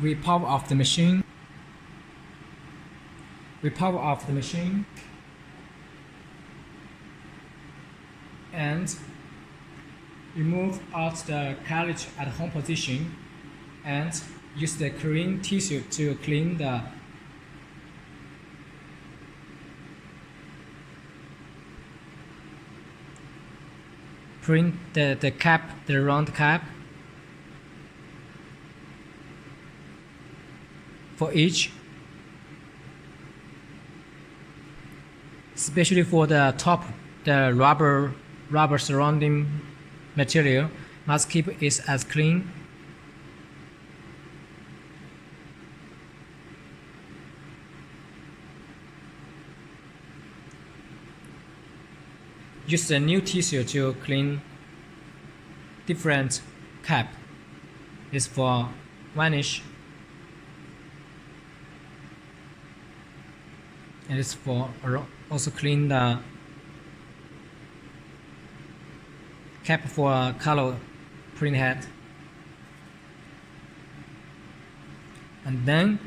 we power off the machine. And remove out the cartridge at home position and use the clean tissue to clean the print the cap, the round cap for each, especially for the top, the rubber surrounding material must keep it as clean. Use the new tissue to clean different cap. This for varnish, and it's for also clean the cap for color print head. And then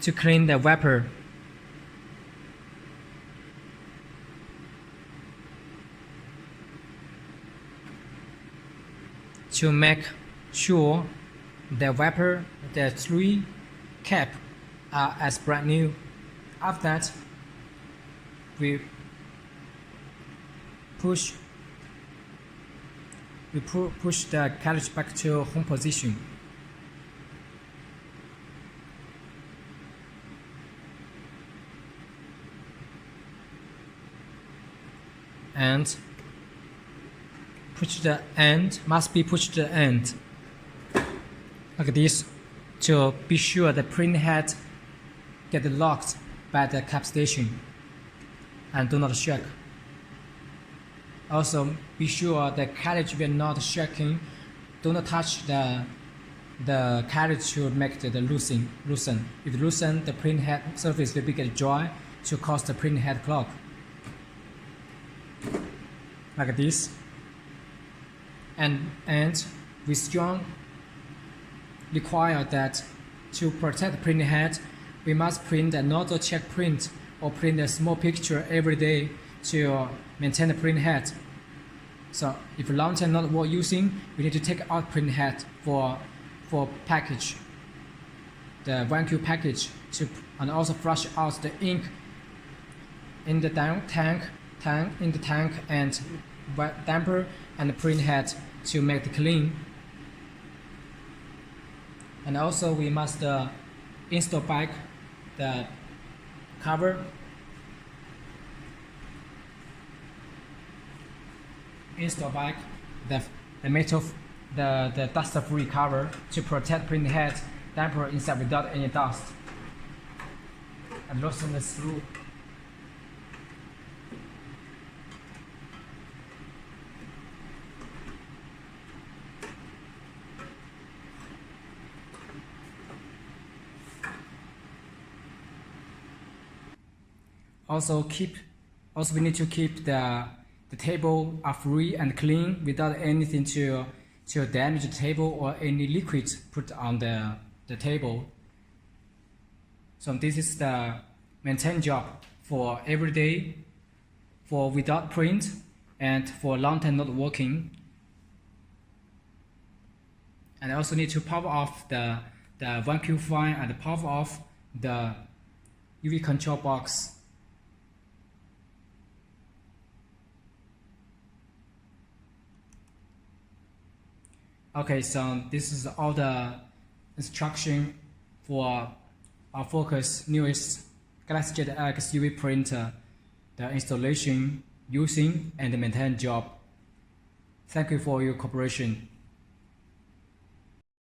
to clean the wiper, to make sure the wiper, the 3 cap are as brand new. After that, we push the cartridge back to home position. And must be pushed to the end like this to be sure the print head get locked by the cap station and do not shake. Also be sure the cartridge will not shaking. Do not touch the cartridge to make the loosen. If loosen, the print head surface will get dry to cause the print head clog. Like this. And we strong require that to protect the print head, we must print another check print or print a small picture every day to maintain the print head. So if long time not worth using, we need to take out print head for package, the vacuum package, and also flush out the ink in the tank and damper and the print head to make it clean. And also we must install back the cover, install back the metal, the dust-free cover to protect print head damper inside without any dust, and loosen the screw. Also we need to keep the table free and clean without anything to damage the table or any liquid put on the table. So this is the maintenance job for every day, for without print and for long time not working. And I also need to power off the vacuum fan and power off the UV control box. Okay, so this is all the instruction for our Focus newest Galaxy Jet X UV printer, the installation, using, and the maintenance job. Thank you for your cooperation.